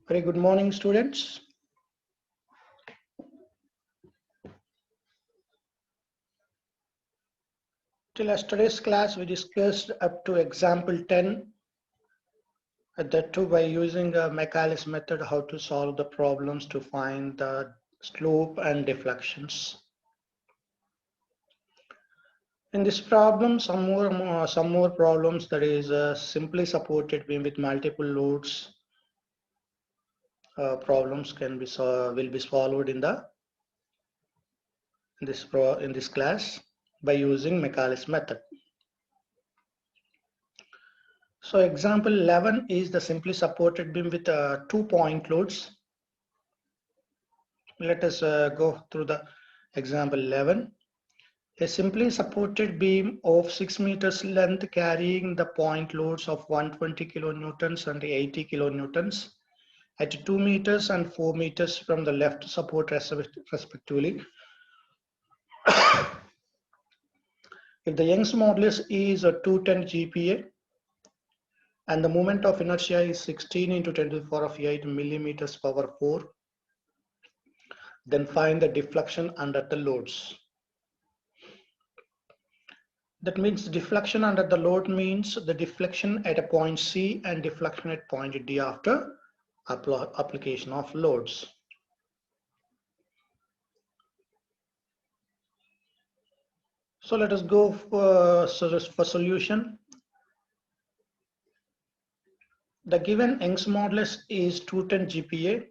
Very good morning, students. Till yesterday's class, we discussed up to example 10, that too by using a Michaelis method, how to solve the problems to find the slope and deflections. In this problem, some more problems, that is a simply supported beam with multiple loads. Problems will be solved in this class by using Michaelis method. So example 11 is the simply supported beam with 2-point loads. Let us go through the example 11. A simply supported beam of 6 meters length carrying the point loads of 120 kilonewtons and 80 kilonewtons at 2 meters and 4 meters from the left support respectively. If the Young's modulus is a 210 GPa, and the moment of inertia is 16 into 10 to the power of 8 millimeters power 4, then find the deflection under the loads. That means deflection under the load means the deflection at a point C and deflection at point D after application of loads. So let us go for solution. The given Young's modulus is 210 GPa.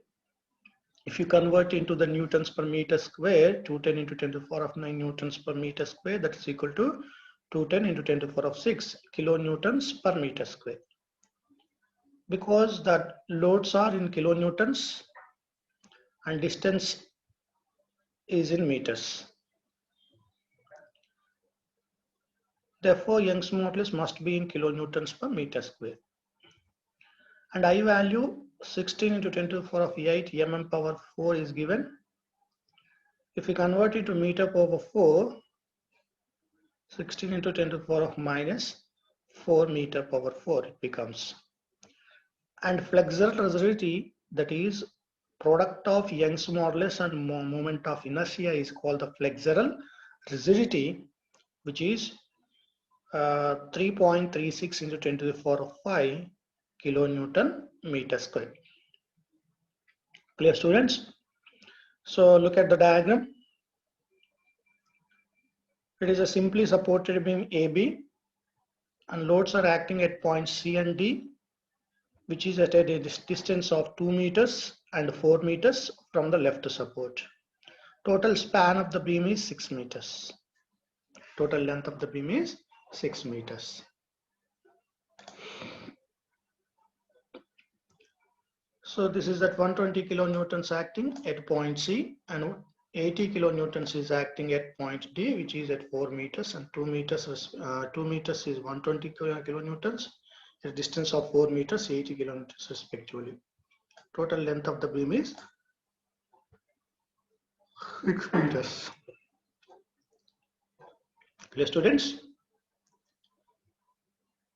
If you convert into the newtons per meter square, 210 into 10 to the power of 9 newtons per meter square, that is equal to 210 into 10 to the power of 6 kilonewtons per meter square. Because that loads are in kilonewtons and distance is in meters. Therefore, Young's modulus must be in kilonewtons per meter square. And I value 16 into 10 to the power of 8 mm power 4 is given. If we convert it to meter power 4, 16 into 10 to the power of minus 4 meter power 4 it becomes. And flexural rigidity, that is product of Young's modulus and moment of inertia, is called the flexural rigidity, which is 3.36 into 10 to the power of 5 kilonewton meter square. Clear, students? So look at the diagram. It is a simply supported beam AB, and loads are acting at points C and D, which is at a distance of 2 meters and 4 meters from the left support. Total span of the beam is 6 meters. Total length of the beam is 6 meters. So this is at 120 kilonewtons acting at point C, and 80 kilonewtons is acting at point D, which is at 4 meters, and 2 meters is 120 kilonewtons. A distance of 4 meters, 80 kilonewtons respectively. Total length of the beam is 6 meters. Clear, students?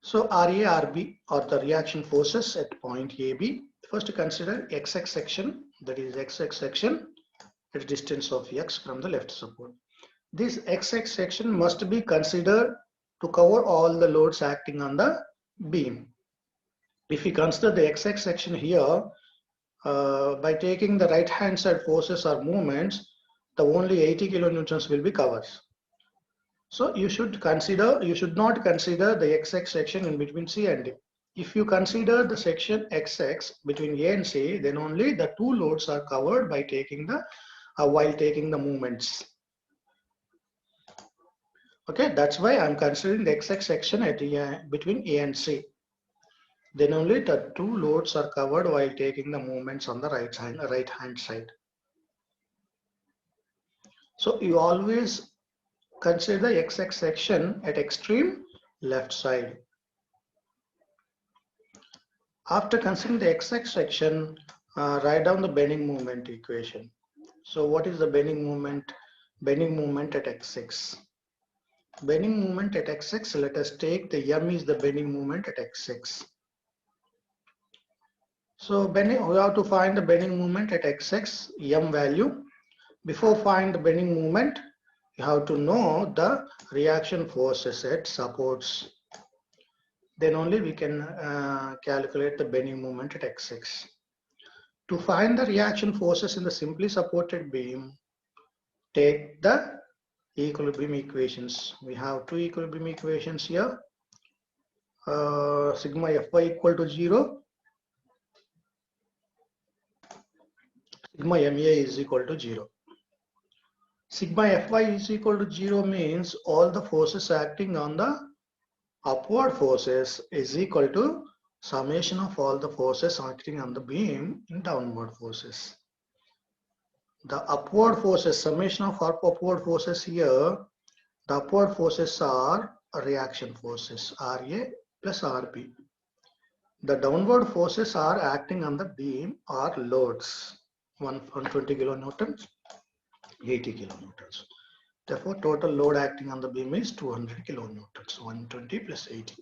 So RA, RB are the reaction forces at point AB. First consider XX section, that is XX section at a distance of X from the left support. This XX section must be considered to cover all the loads acting on the beam. If we consider the XX section here, by taking the right hand side forces or moments, the only 80 kilonewtons will be covered. So you should not consider the XX section in between C and D. If you consider the section XX between A and C, then only the two loads are covered by taking the while taking the moments. Okay, that's why I'm considering the XX section at between A and C. Then only the two loads are covered while taking the moments on the right hand side. So you always consider the XX section at extreme left side. After considering the XX section, write down the bending moment equation. So what is the bending moment? Bending moment at XX. Bending moment at XX, let us take the M is the bending moment at XX. So bending, we have to find the bending moment at XX m value. Before find the bending moment, you have to know the reaction forces at supports. Then only we can calculate the bending moment at XX. To find the reaction forces in the simply supported beam, take the equilibrium equations. We have two equilibrium equations here. Sigma Fy equal to 0, sigma Ma is equal to 0. Sigma Fy is equal to 0 means all the forces acting on the upward forces is equal to summation of all the forces acting on the beam in downward forces. The upward forces, summation of upward forces here, the upward forces are reaction forces, Ra plus Rb. The downward forces are acting on the beam are loads, 120 kilonewtons, 80 kilonewtons. Therefore, total load acting on the beam is 200 kilonewtons, 120 plus 80.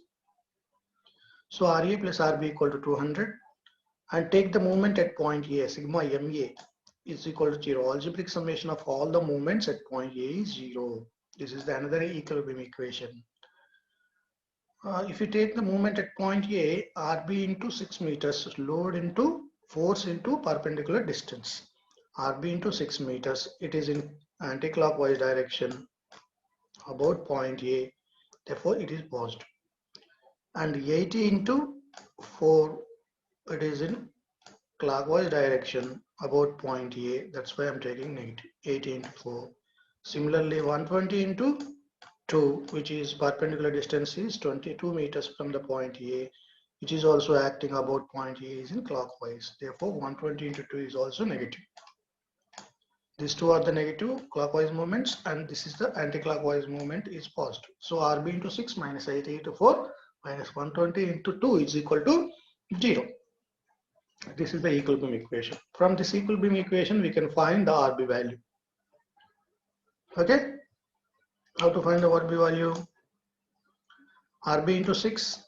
So Ra plus Rb equal to 200, and take the moment at point A, sigma Ma is equal to 0. Algebraic summation of all the moments at point A is 0. This is the another equilibrium equation. If you take the moment at point A, Rb into 6 meters, load into force into perpendicular distance. Rb into 6 meters, it is in anti-clockwise direction about point A, therefore it is positive. And 80 into 4, it is in clockwise direction about point A, that's why I'm taking negative. 80 into 4. Similarly, 120 into 2, which is perpendicular distance is 22 meters from the point A, which is also acting about point A is in clockwise. Therefore, 120 into 2 is also negative. These two are the negative clockwise moments, and this is the anti-clockwise moment is positive. So Rb into 6 minus 80 into 4 minus 120 into 2 is equal to 0. This is the equilibrium equation. From this equilibrium equation, we can find the Rb value. Okay? How to find the Rb value? Rb into 6,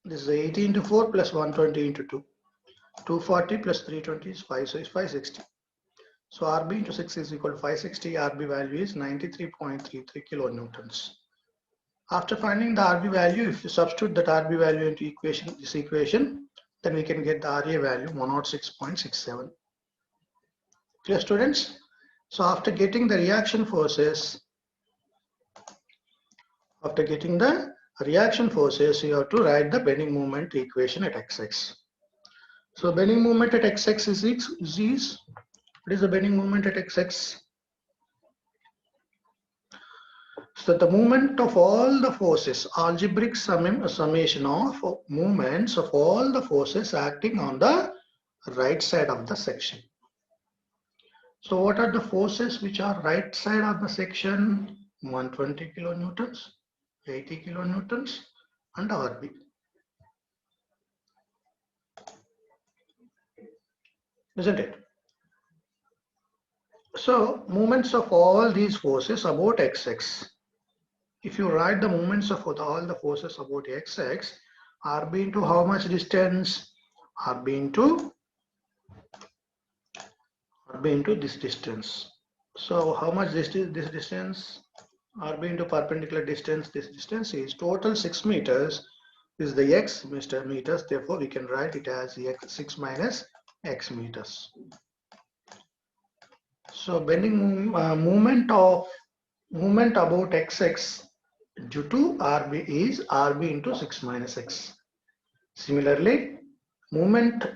this is 80 into 4 plus 120 into 2. 240 plus 320 is 5, so it's 560. So Rb into 6 is equal to 560. Rb value is 93.33 kilonewtons. After finding the Rb value, if you substitute that Rb value into this equation, then we can get the Ra value 106.67. Clear, students? So after getting the reaction forces, you have to write the bending moment equation at xx. So bending moment at xx is what is the bending moment at xx? So the moment of all the forces, algebraic summation of moments of all the forces acting on the right side of the section. So what are the forces which are right side of the section? 120 kilonewtons, 80 kilonewtons, and Rb. Isn't it? So moments of all these forces about xx. If you write the moments of all the forces about xx, Rb into how much distance? Rb into this distance. So how much this distance? Rb into perpendicular distance, this distance is total 6 meters. This is the x meters, therefore we can write it as x 6 minus x meters. So bending moment about xx due to Rb is Rb into 6 minus x. Similarly, moment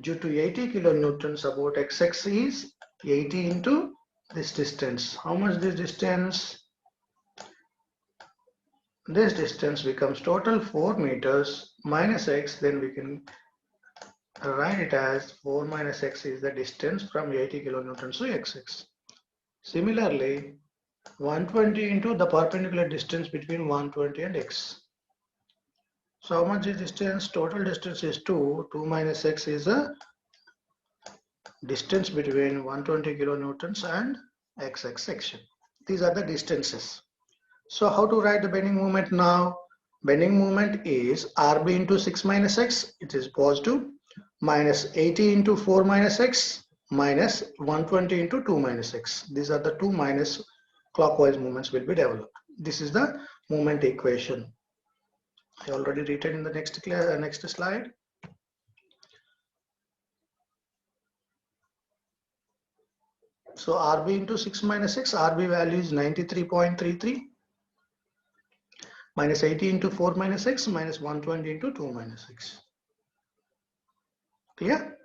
due to 80 kilonewtons about xx is 80 into this distance. How much this distance? This distance becomes total 4 meters minus x, then we can write it as 4 minus x is the distance from 80 kilonewtons to xx. Similarly, 120 into the perpendicular distance between 120 and x. So how much is distance? Total distance is 2. 2 minus x is a distance between 120 kilonewtons and xx section. These are the distances. So how to write the bending moment now? Bending moment is Rb into 6 minus x, it is positive. minus 80 into 4 minus x minus 120 into 2 minus x. These are the two minus clockwise movements will be developed. This is the movement equation. I already written in the next slide. So RB into 6 minus x, RB value is 93.33 minus 80 into 4 minus x minus 120 into 2 minus x. Clear?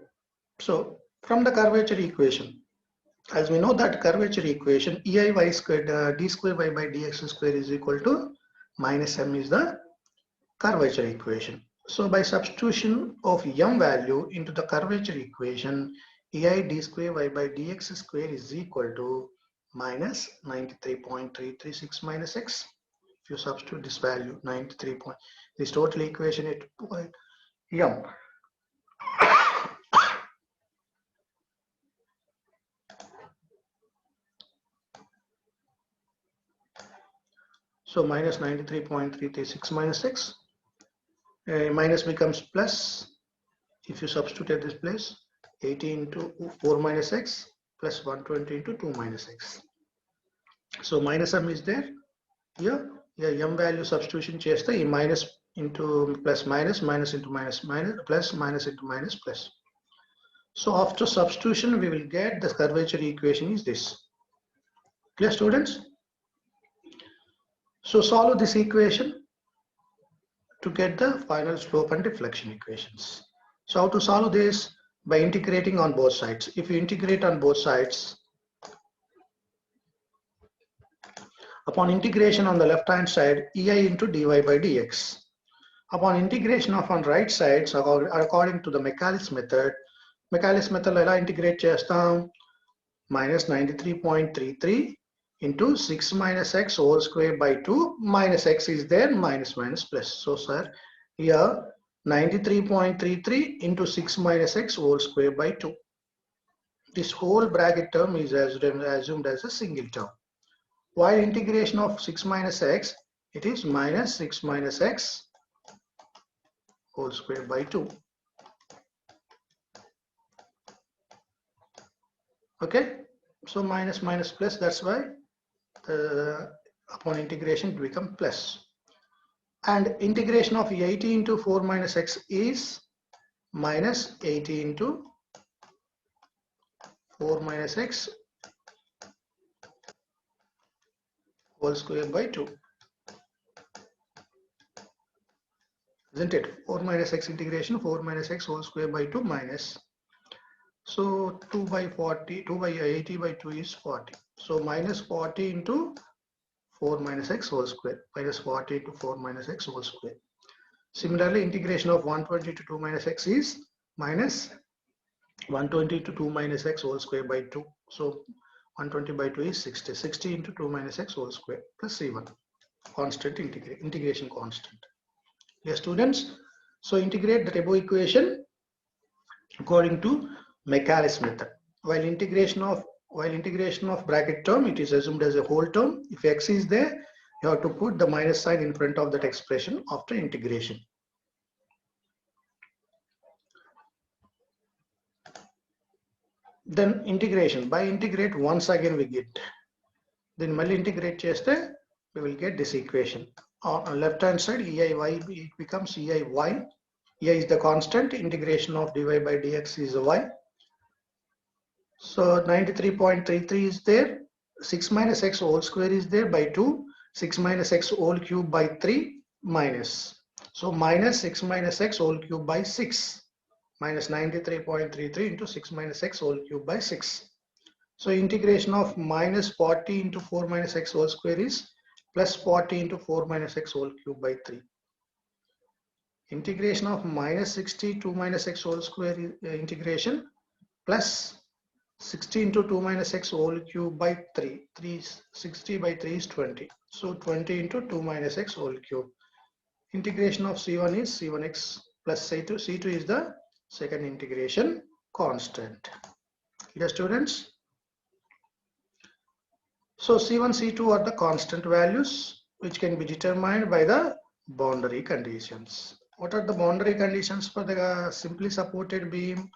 So from the curvature equation, as we know that curvature equation, EI squared d square y by dx square is equal to minus m is the curvature equation. So by substitution of m value into the curvature equation, EI d square y by dx square is equal to minus 93.336 minus x. If you substitute this value 93. This total equation at m. So minus 93.336 minus x. Minus becomes plus. If you substitute at this place, 80 into 4 minus x plus 120 into 2 minus x. So minus m is there. Here, m value substitution cheste e minus into plus minus, minus into minus, minus plus, minus into minus plus. So after substitution, we will get the curvature equation is this. Clear, students? So solve this equation to get the final slope and deflection equations. So how to solve this? By integrating on both sides. If you integrate on both sides, upon integration on the left hand side, EI into dy by dx. Upon integration of on right side, so according to the Macaulay's method ఎలా integrate చేస్తాం? Minus 93.33 into 6 minus x whole square by 2 minus x is there, minus minus plus. So sir, here 93.33 into 6 minus x whole square by 2. This whole bracket term is assumed as a single term. While integration of 6 minus x, it is minus 6 minus x whole square by 2. Okay, so minus minus plus, that's why upon integration it becomes plus. And integration of 80 into 4 minus x is minus 80 into 4 minus x whole square by 2. Isn't it? 4 minus x integration, 4 minus x whole square by 2 minus. So 2 by 40, 2 by 80 by 2 is 40. So minus 40 into 4 minus x whole square, minus 40 to 4 minus x whole square. Similarly, integration of 120 to 2 minus x is minus 120 to 2 minus x whole square by 2. So 120 by 2 is 60. 60 into 2 minus x whole square plus C1. Constant integration constant. Yes, students. So integrate the above equation according to Macaulay's method. While integration of bracket term, it is assumed as a whole term. If x is there, you have to put the minus sign in front of that expression after integration. Then integration. By integrate, once again we get. Then mali integrate cheste, we will get this equation. On left hand side, EIY, it becomes EIY. EI is the constant. Integration of dy by dx is y. So 93.33 is there. 6 minus x whole square is there by 2. 6 minus x whole cube by 3 minus. So minus 6 minus x whole cube by 6. Minus 93.33 into 6 minus x whole cube by 6. So integration of minus 40 into 4 minus x whole square is plus 40 into 4 minus x whole cube by 3. Integration of minus 60 2 minus x whole square integration plus 60 into 2 minus x whole cube by 3. 60 by 3 is 20. So 20 into 2 minus x whole cube. Integration of C1 is C1x plus C2. C2 is the second integration constant. Yes, students. So C1, C2 are the constant values which can be determined by the boundary conditions. What are the boundary conditions for the simply supported beam?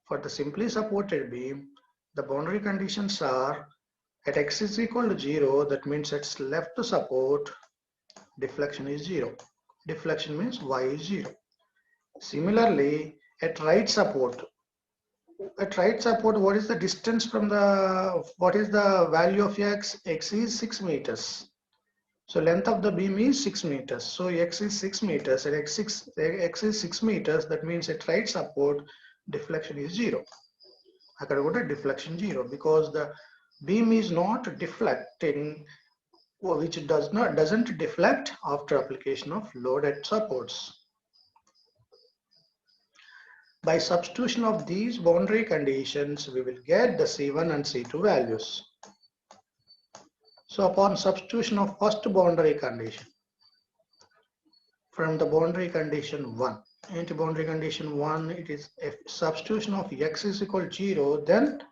For the simply supported beam, the boundary conditions are at x is equal to 0, that means its left support, deflection is 0. Deflection means y is 0. Similarly, at right support, what is the distance from what is the value of x? X is 6 meters. So length of the beam is 6 meters. So x is 6 meters. At x is 6 meters. That means at right support, deflection is 0. Akkada kuda deflection 0 because the beam is not deflecting, which doesn't deflect after application of load at supports. By substitution of these boundary conditions, we will get the C1 and C2 values. So upon substitution of first boundary condition, from the boundary condition 1, into boundary condition 1, it is if substitution of x is equal to 0, then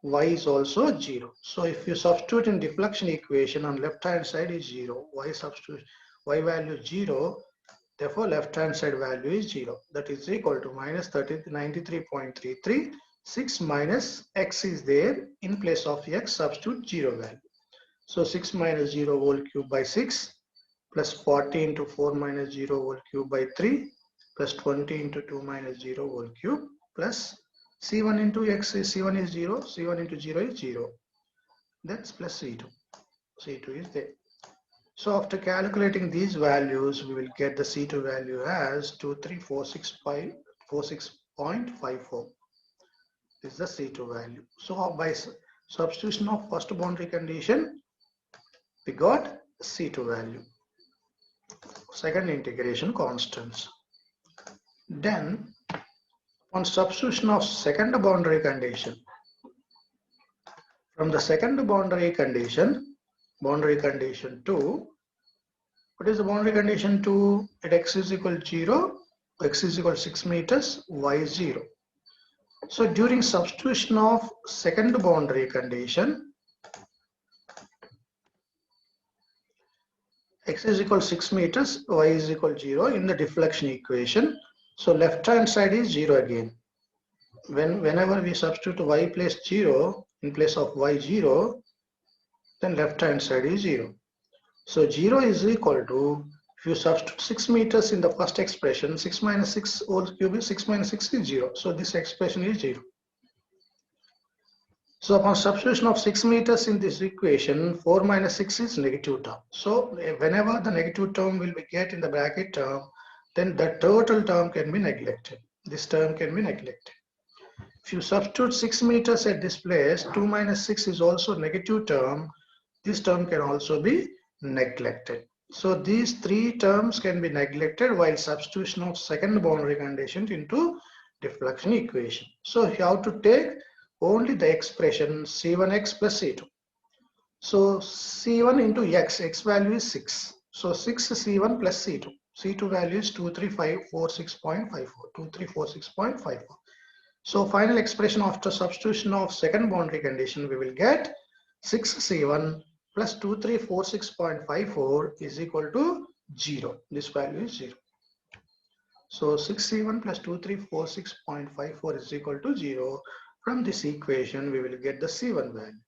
y is also 0. So if you substitute in deflection equation, on left hand side is 0, y value is 0, therefore left hand side value is 0. That is equal to minus 93.33. 6 minus x is there, in place of x substitute 0 value. So 6 minus 0 whole cube by 6 plus 40 into 4 minus 0 whole cube by 3 plus 20 into 2 minus 0 whole cube plus C1 into x is C1 is 0, C1 into 0 is 0. That's plus C2. C2 is there. So after calculating these values, we will get the C2 value as 2346546.54. This is the C2 value. So by substitution of first boundary condition, we got C2 value. Second integration constants. Then on substitution of second boundary condition, from the second boundary condition 2, what is the boundary condition 2? At x is equal to 0, x is equal to 6 meters, y is 0. So during substitution of second boundary condition, x is equal to 6 meters, y is equal to 0 in the deflection equation. So left hand side is 0 again. Whenever we substitute y place 0 in place of y 0, then left hand side is 0. So 0 is equal to, if you substitute 6 meters in the first expression, 6 minus 6 whole cube is 6 minus 6 is 0. So this expression is 0. So upon substitution of 6 meters in this equation, 4 minus 6 is negative term. So whenever the negative term will be get in the bracket term, then the total term can be neglected. This term can be neglected. If you substitute 6 meters at this place, 2 minus 6 is also negative term. This term can also be neglected. So these three terms can be neglected while substitution of second boundary condition into deflection equation. So you have to take only the expression C1x plus C2. So C1 into x value is 6. So 6 C1 plus C2. C2 value is 23546.54. 2346.54. So final expression after substitution of second boundary condition, we will get 6C1 plus 2346.54 is equal to 0. This value is 0. So 6C1 plus 2346.54 is equal to 0. From this equation, we will get the C1 value.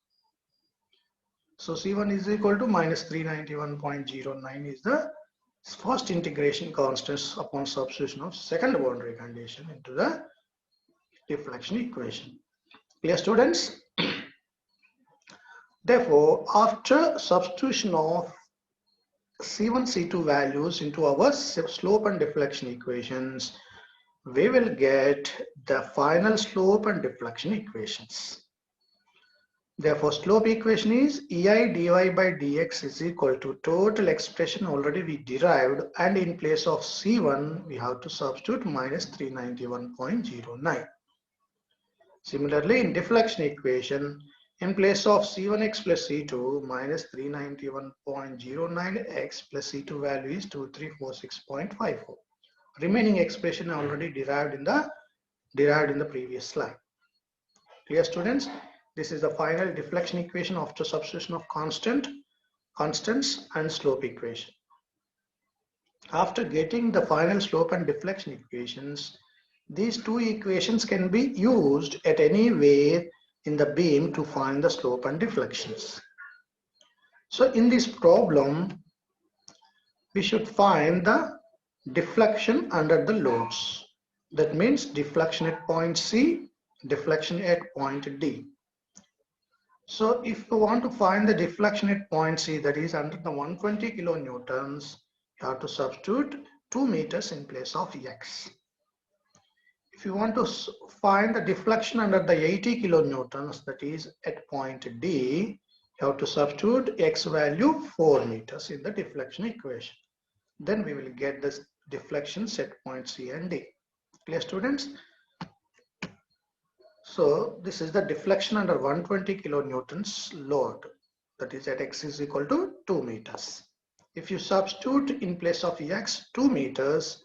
So C1 is equal to minus 391.09 is the first integration constants upon substitution of second boundary condition into the deflection equation. Clear, students? Therefore, after substitution of C1, C2 values into our slope and deflection equations, we will get the final slope and deflection equations. Therefore, slope equation is EI dy by dx is equal to total expression already we derived, and in place of C1, we have to substitute minus 391.09. Similarly, in deflection equation, in place of C1x plus C2, minus 391.09x plus C2 value is 2346.54. Remaining expression already derived in the previous slide. Clear, students? This is the final deflection equation after substitution of constants and slope equation. After getting the final slope and deflection equations, these two equations can be used at anywhere in the beam to find the slope and deflections. So in this problem, we should find the deflection under the loads. That means deflection at point C, deflection at point D. So if you want to find the deflection at point C, that is under the 120 kilonewtons, you have to substitute 2 meters in place of X. If you want to find the deflection under the 80 kilonewtons, that is at point D, you have to substitute X value 4 meters in the deflection equation. Then we will get this deflection at point C and D. Clear, students? So this is the deflection under 120 kilonewtons load, that is at X is equal to 2 meters. If you substitute in place of X 2 meters,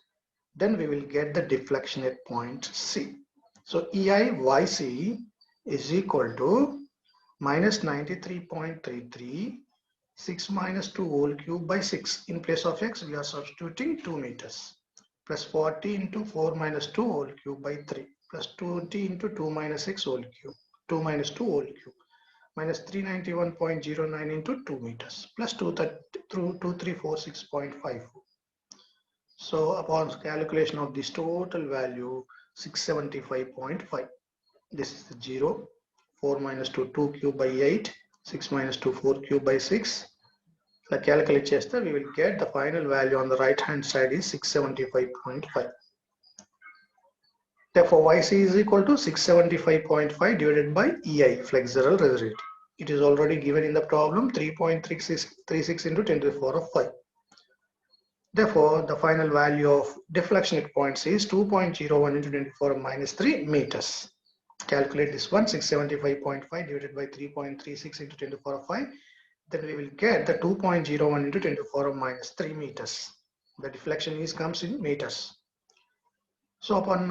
then we will get the deflection at point C. So EIYC is equal to minus 93.33, 6 minus 2 whole cube by 6. In place of X, we are substituting 2 meters, plus 40 into 4 minus 2 whole cube by 3, plus 20 into 2 minus 6 whole cube, 2 minus 2 whole cube, minus 391.09 into 2 meters, plus 2346.54. So upon calculation of this total value, 675.5. This is 0. 4 minus 2, 2 cube by 8. 6 minus 2, 4 cube by 6. So calculate chester, we will get the final value on the right hand side is 675.5. Therefore, YC is equal to 675.5 divided by EI, flexural rigidity. It is already given in the problem, 3.36 into 10 to the power of 5. Therefore, the final value of deflection at point C is 2.01 into 10 to the power of minus 3 meters. Calculate this one, 675.5 divided by 3.36 into 10 to the power of 5. Then we will get the 2.01 into 10 to the power of minus 3 meters. The deflection comes in meters. So upon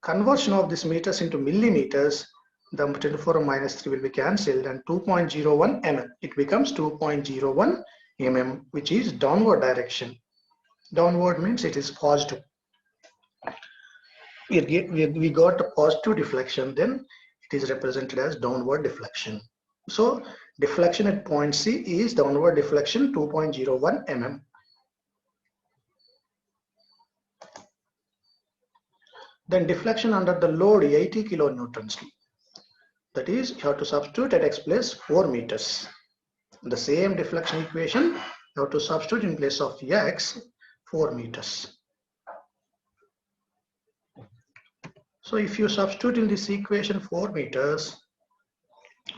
conversion of this meters into millimeters, the 10 to the power of minus 3 will be cancelled and 2.01 mm. It becomes 2.01 mm, which is downward direction. Downward means it is positive. We got a positive deflection, then it is represented as downward deflection. So deflection at point C is downward deflection 2.01 mm. Then deflection under the load 80 kilonewtons. That is, you have to substitute at X place 4 meters. The same deflection equation, you have to substitute in place of X 4 meters. So if you substitute in this equation 4 meters,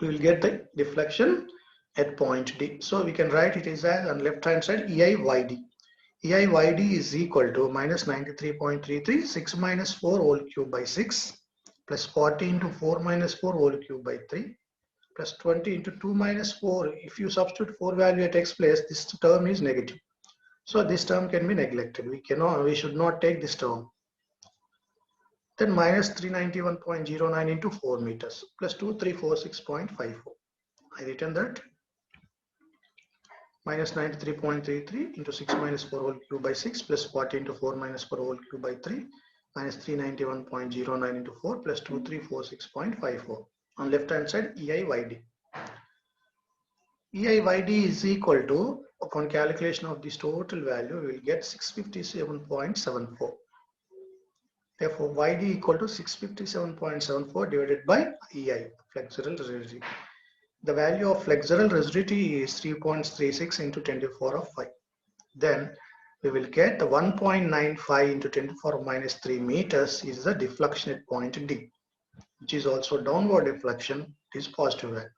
we will get the deflection at point D. So we can write it as on left hand side EIYD. EIYD is equal to minus 93.33, 6 minus 4 whole cube by 6, plus 40 into 4 minus 4 whole cube by 3, plus 20 into 2 minus 4. If you substitute 4 value at X place, this term is negative. So this term can be neglected. We should not take this term. Then minus 391.09 into 4 meters plus 2346.54. I written that. Minus 93.33 into 6 minus 4 whole cube by 6 plus 40 into 4 minus 4 whole cube by 3 minus 391.09 into 4 plus 2346.54. On left hand side EIYD. EIYD is equal to, upon calculation of this total value, we will get 657.74. Therefore, YD equal to 657.74 divided by EI, flexural rigidity. The value of flexural rigidity is 3.36 into 10 to the power of 5. Then we will get the 1.95 into 10 to the power of minus 3 meters is the deflection at point D, which is also downward deflection. It is positive value.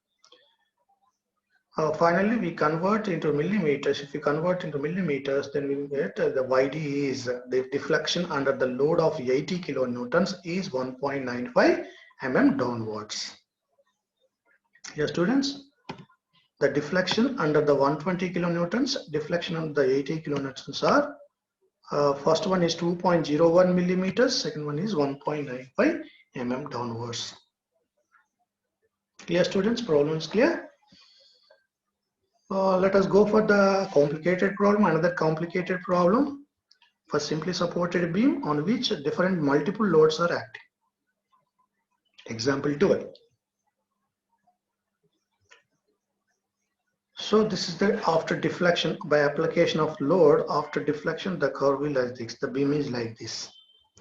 Finally, we convert into millimeters. If we convert into millimeters, then we will get the YD is the deflection under the load of 80 kilonewtons is 1.95 mm downwards. Here, students, the deflection under the 120 kilonewtons, deflection under the 80 kilonewtons are first one is 2.01 millimeters, second one is 1.95 mm downwards. Clear, students? Problem is clear? Let us go for the complicated problem. Another complicated problem. for simply supported beam on which different multiple loads are acting. Example 12. So this is the after deflection by application of load. After deflection, the curve is like this. The beam is like this,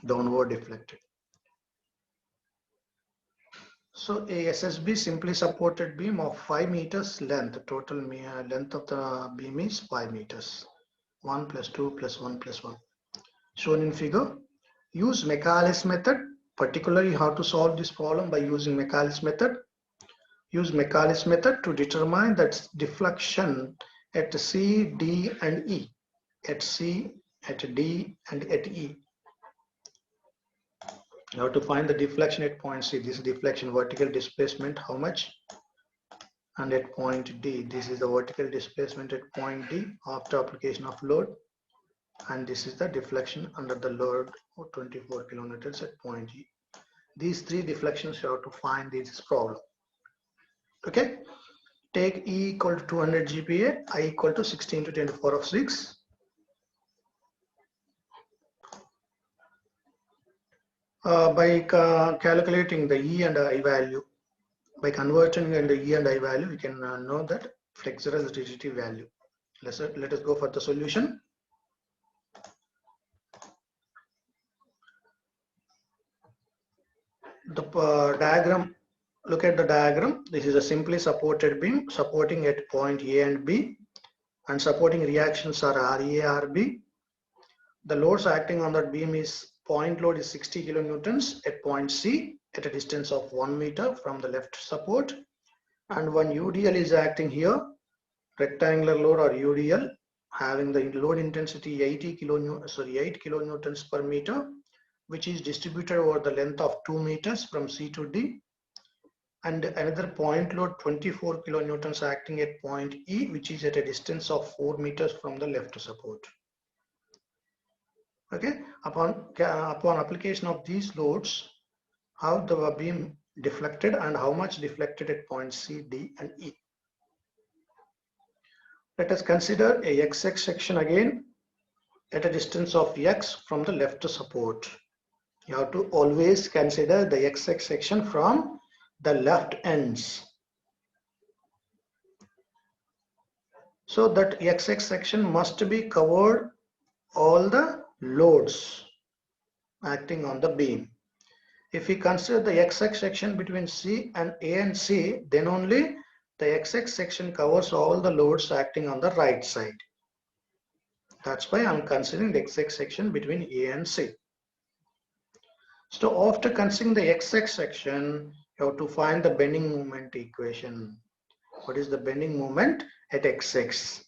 downward deflected. So a SSB simply supported beam of 5 meters length. Total length of the beam is 5 meters. 1 plus 2 plus 1 plus 1. Shown in figure. Use Macaulay's method. Particularly how to solve this problem by using Macaulay's method. Use Macaulay's method to determine that deflection at C, D and E. At C, at D and at E. Now to find the deflection at point C, this is deflection vertical displacement, how much? And at point D, this is the vertical displacement at point D after application of load. And this is the deflection under the load of 24 kilonewtons at point E. These three deflections you have to find in this problem. Okay, take E equal to 200 GPa, I equal to 16 to 10 to the power of 6. By calculating the E and I value, by converting in the E and I value, we can know that flexural rigidity value. Let us go for the solution. The diagram, look at the diagram. This is a simply supported beam supporting at point A and B, and supporting reactions are RA, RB. The loads acting on that beam is point load is 60 kilonewtons at point C at a distance of 1 meter from the left support, and one UDL is acting here, rectangular load or UDL, having the load intensity 8 kilonewtons per meter, which is distributed over the length of 2 meters from C to D, and another point load 24 kilonewtons acting at point E, which is at a distance of 4 meters from the left support. Okay, upon application of these loads, how the beam deflected and how much deflected at points C, D and E. Let us consider a XX section again at a distance of X from the left support. You have to always consider the XX section from the left ends. So that XX section must be covered all the loads acting on the beam. If we consider the XX section between C and A and C, then only the XX section covers all the loads acting on the right side. That's why I'm considering the XX section between A and C. So after considering the XX section, you have to find the bending moment equation. What is the bending moment at XX?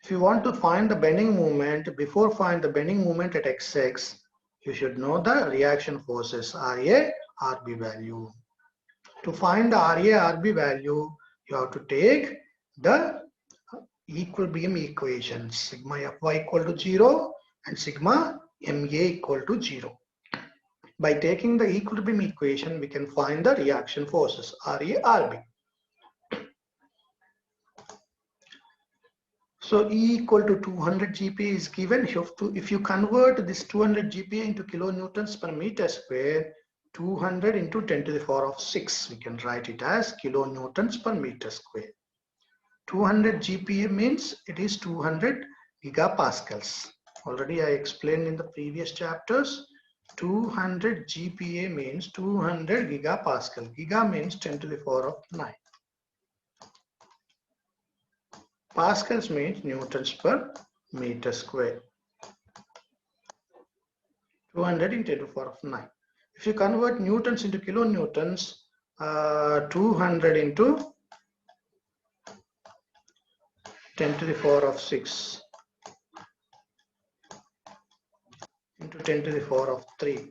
If you want to find the bending moment, before find the bending moment at XX, you should know the reaction forces RA, RB value. To find the RA, RB value, you have to take the equilibrium equations, sigma Fy equal to 0 and sigma Ma equal to 0. By taking the equilibrium equation, we can find the reaction forces RA, RB. So E equal to 200 GPa is given. If you convert this 200 GPa into kilonewtons per meter square, 200 into 10 to the power of 6, we can write it as kilonewtons per meter square. 200 GPa means it is 200 gigapascals. Already I explained in the previous chapters. 200 GPa means 200 gigapascal. Giga means 10 to the power of 9. Pascals means newtons per meter square. 200 into 10 to the power of 9. If you convert newtons into kilonewtons, 200 into 10 to the power of 6 into 10 to the power of 3.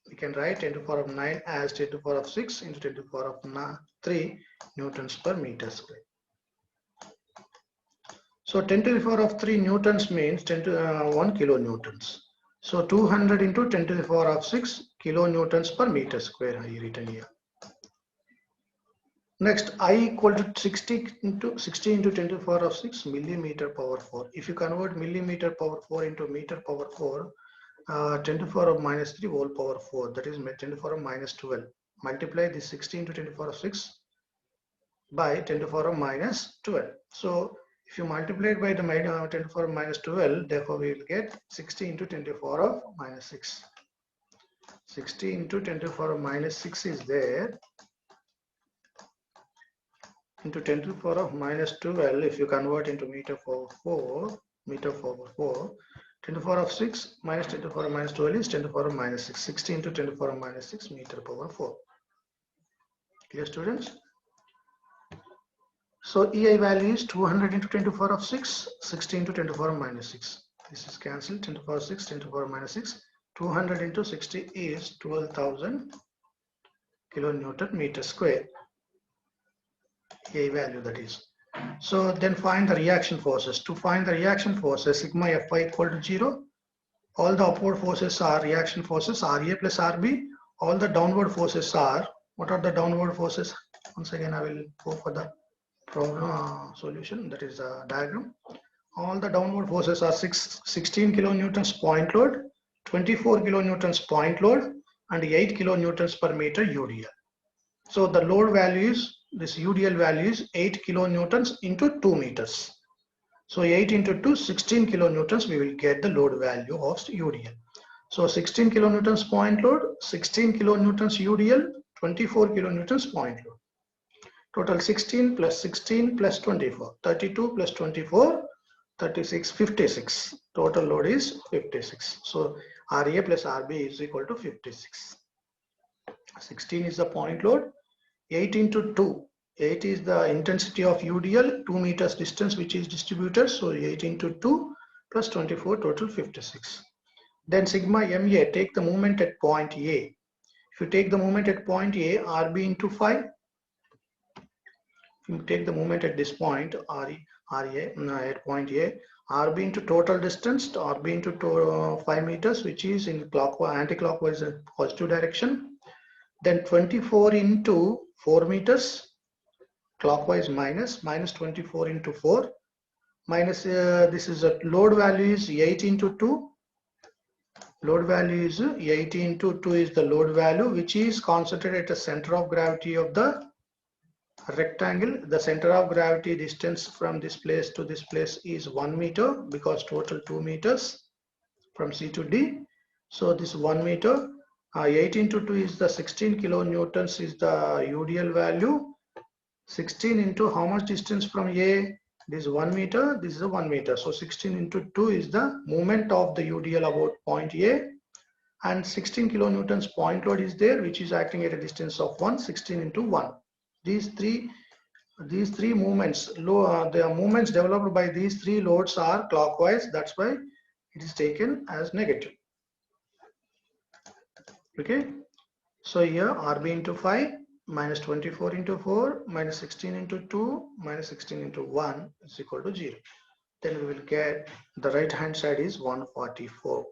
We can write 10 to the power of 9 as 10 to the power of 6 into 10 to the power of 3 newtons per meter square. So 10 to the power of 3 newtons means 1 kilonewtons. So 200 into 10 to the power of 6 kilonewtons per meter square I written here. Next, I equal to 60 into 60 into 10 to the power of 6 millimeter power 4. If you convert millimeter power 4 into meter power 4, 10 to the power of minus 3 whole power 4, that is 10 to the power of minus 12. Multiply this 60 into 10 to the power of 6 by 10 to the power of minus 12. So if you multiply it by the 10 to the power of minus 12, therefore we will get 60 into 10 to the power of minus 6. 60 into 10 to the power of minus 6 is there, into 10 to the power of minus 12. If you convert into meter power 4, 10 to the power of 6 minus 10 to the power of minus 12 is 10 to the power of minus 6. 60 into 10 to the power of minus 6 meter power 4. Clear, students? So EI value is 200 into 10 to the power of 6, 60 into 10 to the power of minus 6. This is cancelled. 10 to the power of 6, 10 to the power of minus 6. 200 into 60 is 12,000 kilonewton meter square. A value, that is. So then find the reaction forces. To find the reaction forces, sigma Fi equal to 0. All the upward forces are reaction forces, Ra plus Rb. All the downward forces are, what are the downward forces? Once again, I will go for the problem solution, that is a diagram. All the downward forces are 16 kilonewtons point load, 24 kilonewtons point load, and 8 kilonewtons per meter UDL. So the load value is, this UDL value is 8 kilonewtons into 2 meters. So 8 into 2, 16 kilonewtons, we will get the load value of UDL. So 16 kilonewtons point load, 16 kilonewtons UDL, 24 kilonewtons point load. Total 16 plus 16 plus 24, 32 plus 24, 36, 56. Total load is 56. So Ra plus Rb is equal to 56. 16 is the point load. 8 into 2. 8 is the intensity of UDL, 2 meters distance which is distributed. So 8 into 2 plus 24, total 56. Then sigma MA, take the moment at point A. If you take the moment at point A, RB into 5. If you take the moment at this point, RA at point A, RB into total distance, RB into 5 meters, which is in clockwise, anti-clockwise positive direction. Then 24 into 4 meters, clockwise minus 24 into 4, minus this is a load value is 8 into 2. Load value is 8 into 2 is the load value, which is concentrated at the center of gravity of the rectangle. The center of gravity distance from this place to this place is 1 meter, because total 2 meters from C to D. So this 1 meter, 8 into 2 is the 16 kilonewtons is the UDL value. 16 into how much distance from A? This is 1 meter, this is a 1 meter. So 16 into 2 is the moment of the UDL about point A, and 16 kilonewtons point load is there, which is acting at a distance of 1, 16 into 1. These three movements, the movements developed by these three loads are clockwise. That's why it is taken as negative. Okay. So here RB into 5 minus 24 into 4 minus 16 into 2 minus 16 into 1 is equal to 0. Then we will get the right hand side is 144.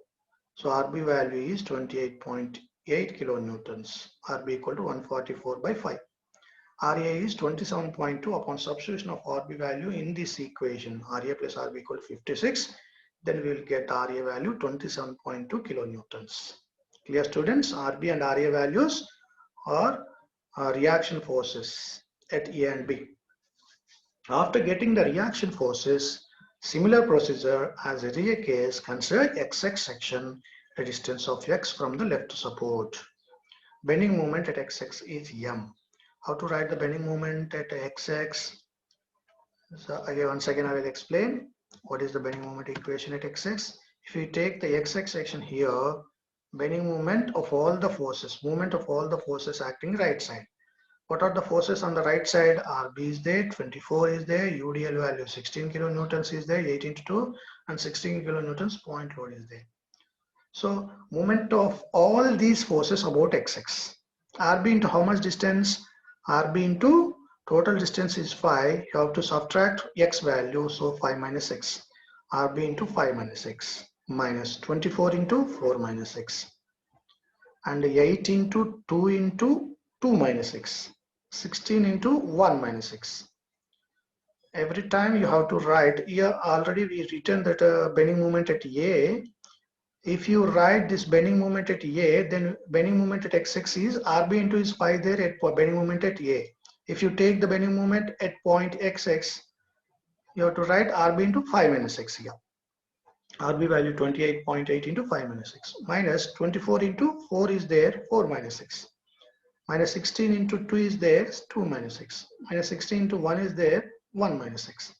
So RB value is 28.8 kilonewtons. RB equal to 144 by 5. RA is 27.2 upon substitution of RB value in this equation. RA plus RB equal to 56. Then we will get RA value 27.2 kilonewtons. Clear, students? RB and RA values are reaction forces at A and B. After getting the reaction forces, similar procedure as a rear case, consider XX section, a distance of X from the left support. Bending moment at XX is M. How to write the bending moment at XX? So again, once again I will explain what is the bending moment equation at XX. If you take the XX section here, bending moment of all the forces acting right side. What are the forces on the right side? RB is there, 24 is there, UDL value 16 kilonewtons is there, 8 into 2, and 16 kilonewtons point load is there. So moment of all these forces about XX. RB into how much distance? RB into total distance is 5. You have to subtract X value, so 5 minus X. RB into 5 minus X minus 24 into 4 minus X, and 8 into 2 into 2 minus X. 16 into 1 minus 6. Every time you have to write, here already we written that bending moment at A. If you write this bending moment at A, then bending moment at XX is RB into is 5 there at bending moment at A. If you take the bending moment at point XX, you have to write RB into 5 minus 6 here. RB value 28.8 into 5 minus 6 minus 24 into 4 is there, 4 minus 6. Minus 16 into 2 is there, 2 minus 6. Minus 16 into 1 is there, 1 minus 6.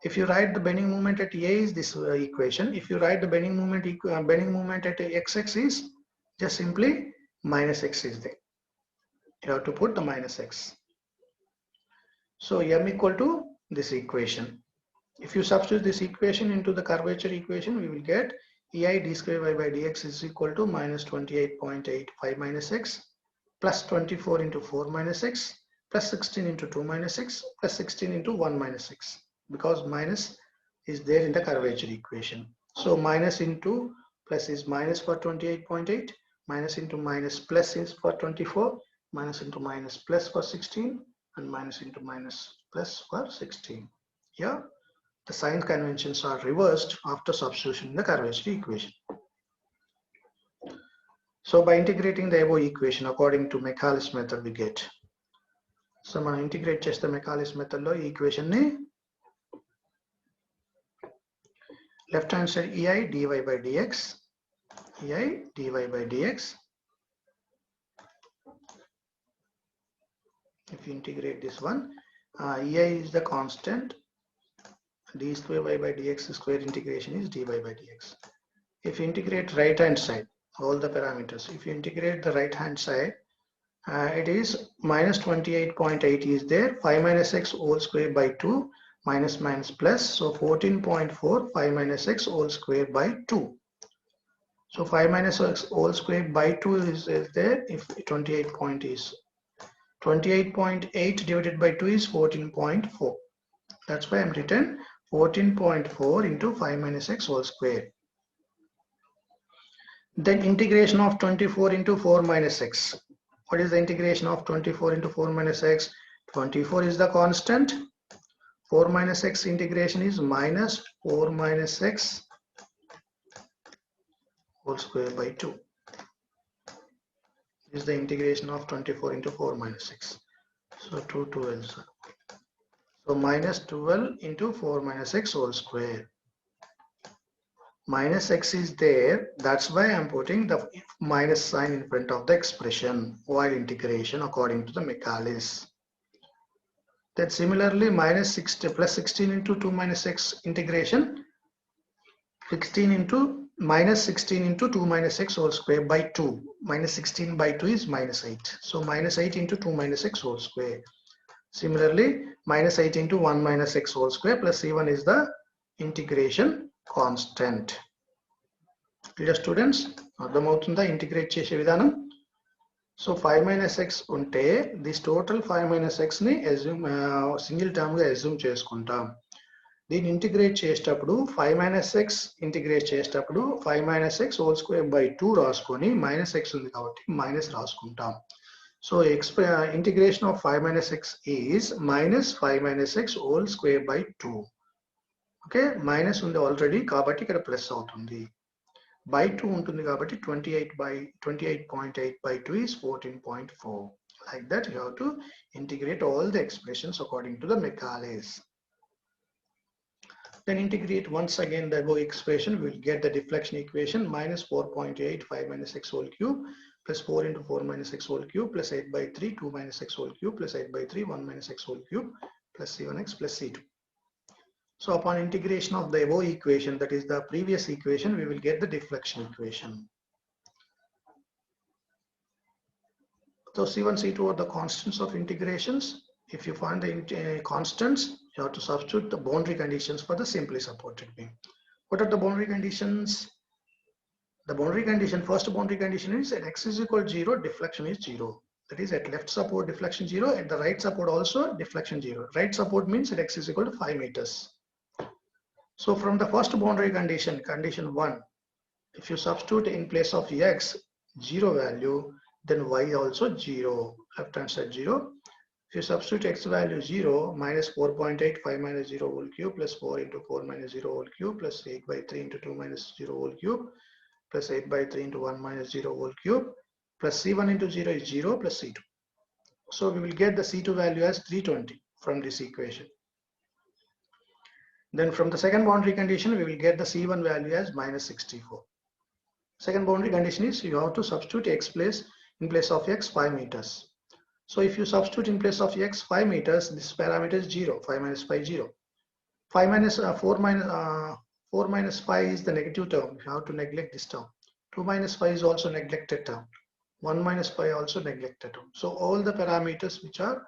If you write the bending moment at A is this equation. If you write the bending moment at XX is just simply minus x is there. You have to put the minus x. So m equal to this equation. If you substitute this equation into the curvature equation, we will get EI d square y by dx is equal to minus 28.85 minus x plus 24 into 4 minus x plus 16 into 2 minus x plus 16 into 1 minus x, because minus is there in the curvature equation. So minus into plus is minus for 28.8, minus into minus plus is for 24, minus into minus plus for 16, and minus into minus plus for 16. Here the sign conventions are reversed after substitution in the curvature equation. So by integrating the above equation according to Michaelis method we get. So మనం integrate చేస్తే Michaelis method లో ఈ equation ని left hand side EI dy by dx, EI dy by dx. If you integrate this one, EI is the constant, d square y by dx square integration is dy by dx. If you integrate right hand side, all the parameters, if you integrate the right hand side, it is minus 28.8 is there, 5 minus x whole square by 2, minus minus plus, so 14.4, 5 minus x whole square by 2. So 5 minus x whole square by 2 is there, if 28.8 divided by 2 is 14.4. That's why I'm written 14.4 into 5 minus x whole square. Then integration of 24 into 4 minus x. What is the integration of 24 into 4 minus x? 24 is the constant. 4 minus x integration is minus 4 minus x whole square by 2. This is the integration of 24 into 4 minus x. So 2 12. So minus 12 into 4 minus x whole square. Minus x is there, that's why I'm putting the minus sign in front of the expression while integration according to the Michaelis. Then similarly minus 60 plus 16 into 2 minus x integration, 16 into minus 16 into 2 minus x whole square by 2. Minus 16 by 2 is minus 8. So minus 8 into 2 minus x whole square. Similarly minus 8 into 1 minus x whole square plus c1 is the integration constant. Clear students? అర్థమవుతుందా integrate చేసే విధానం? So 5 minus x ఉంటే this total 5 minus x ని single term గా assume చేసుకుంటాం. దీన్ని integrate చేసేటప్పుడు 5 minus x integrate చేసేటప్పుడు 5 minus x whole square by 2 రాసుకొని మైనస్ x ఉంది కాబట్టి మైనస్ రాసుకుంటాం. So integration of 5 minus x is minus 5 minus x whole square by 2. Okay, minus ఉంది ఆల్రెడీ కాబట్టి ఇక్కడ ప్లస్ అవుతుంది. By 2 ఉంటుంది కాబట్టి 28.8 by 2 is 14.4. Like that you have to integrate all the expressions according to the Michaelis. Then integrate once again the above expression, we will get the deflection equation minus 4.8 5 minus x whole cube plus 4 into 4 minus x whole cube plus 8 by 3 2 minus x whole cube plus 8 by 3 1 minus x whole cube plus c1x plus c2. So upon integration of the above equation, that is the previous equation, we will get the deflection equation. So C1, C2 are the constants of integrations. If you find the constants, you have to substitute the boundary conditions for the simply supported beam. What are the boundary conditions? The boundary condition, first boundary condition is at x is equal to 0, deflection is 0. That is at left support deflection 0, at the right support also deflection 0. Right support means at x is equal to 5 meters. So from the first boundary condition, condition 1, if you substitute in place of x 0 value, then y also 0, left hand side 0. If you substitute x value 0, minus 4.8, 5 minus 0 whole cube, plus 4 into 4 minus 0 whole cube, plus 8 by 3 into 2 minus 0 whole cube, plus 8 by 3 into 1 minus 0 whole cube, plus C1 into 0 is 0, plus C2. So we will get the C2 value as 320 from this equation. Then from the second boundary condition, we will get the C1 value as minus 64. Second boundary condition is you have to substitute x in place of x 5 meters. So if you substitute in place of x 5 meters, this parameter is 0, 5 minus 5, 0. 4 minus 5 is the negative term. You have to neglect this term. 2 minus 5 is also neglected term. 1 minus 5 also neglected term. So all the parameters which are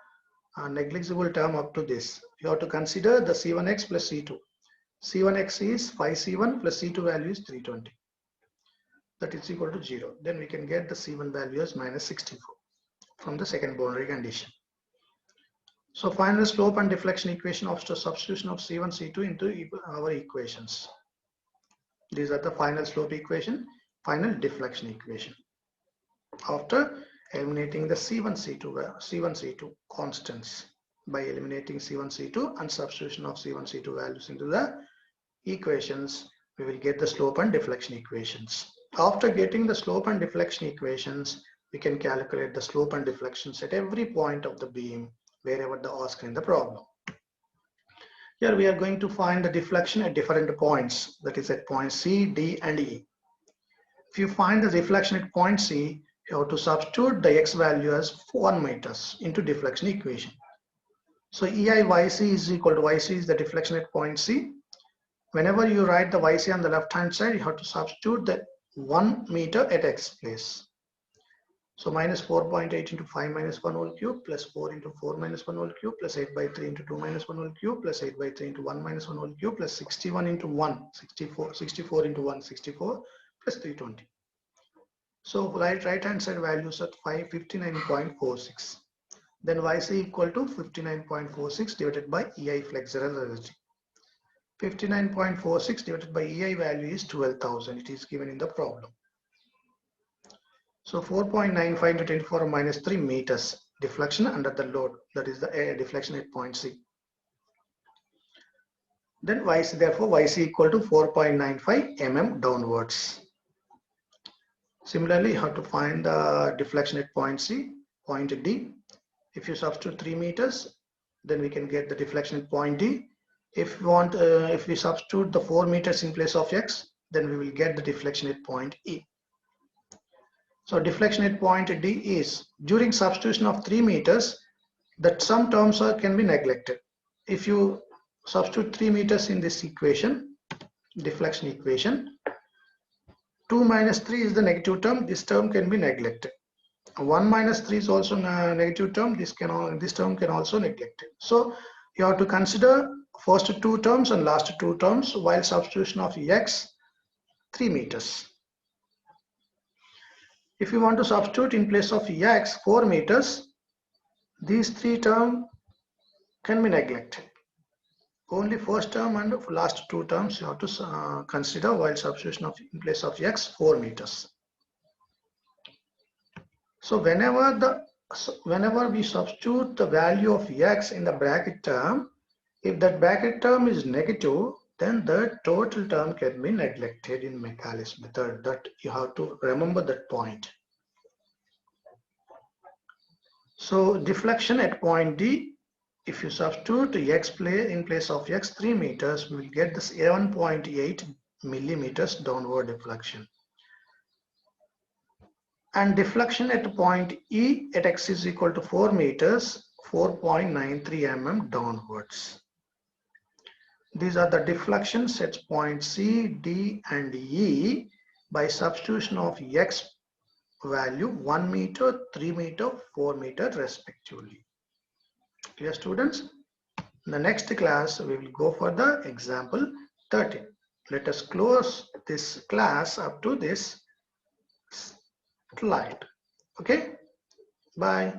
negligible term up to this, you have to consider the C1x plus C2. C1x is 5C1 plus C2 value is 320. That is equal to 0. Then we can get the C1 value as minus 64 from the second boundary condition. So final slope and deflection equation of substitution of C1, C2 into our equations. These are the final slope equation, final deflection equation. After eliminating the C1, C2 constants, by eliminating C1, C2 and substitution of C1, C2 values into the equations, we will get the slope and deflection equations. After getting the slope and deflection equations, we can calculate the slope and deflections at every point of the beam wherever the asked in the problem. Here we are going to find the deflection at different points, that is at point C, D and E. If you find the deflection at point C, you have to substitute the x value as 1 meters into deflection equation. So EIYC is equal to YC is the deflection at point C. Whenever you write the YC on the left hand side, you have to substitute the 1 meter at x place. So minus 4.8 into 5 minus 1 whole cube plus 4 into 4 minus 1 whole cube plus 8 by 3 into 2 minus 1 whole cube plus 8 by 3 into 1 minus 1 whole cube plus 61 into 1, 64 into 1, 64 plus 320. So right hand side values at 59.46. Then YC equal to 59.46 divided by EI flexural rigidity. 59.46 divided by EI value is 12,000. It is given in the problem. So 4.95 into 10 to the power minus 3 meters deflection under the load. That is the deflection at point C. Then YC, therefore YC equal to 4.95 mm downwards. Similarly, you have to find the deflection at point C, point D. If you substitute 3 meters, then we can get the deflection at point D. If we want, if we substitute the 4 meters in place of x, then we will get the deflection at point E. So deflection at point D is, during substitution of 3 meters, that some terms can be neglected. If you substitute 3 meters in this equation, deflection equation, 2 minus 3 is the negative term, this term can be neglected. 1 minus 3 is also a negative term, this term can also neglected. So you have to consider first 2 terms and last 2 terms while substitution of x 3 meters. If you want to substitute in place of x 4 meters, these 3 terms can be neglected. Only first term and last 2 terms you have to consider while substitution of in place of x 4 meters. So whenever we substitute the value of x in the bracket term, if that bracket term is negative, then the total term can be neglected in Michaelis method. That you have to remember that point. So deflection at point D, if you substitute x in place of x 3 meters, we will get this 11.8 millimeters downward deflection. And deflection at point E at x is equal to 4 meters, 4.93 mm downwards. These are the deflections at point C, D and E by substitution of x value 1 meter, 3 meter, 4 meter respectively. Clear, students? In the next class, we will go for the example 13. Let us close this class up to this slide. Okay, bye.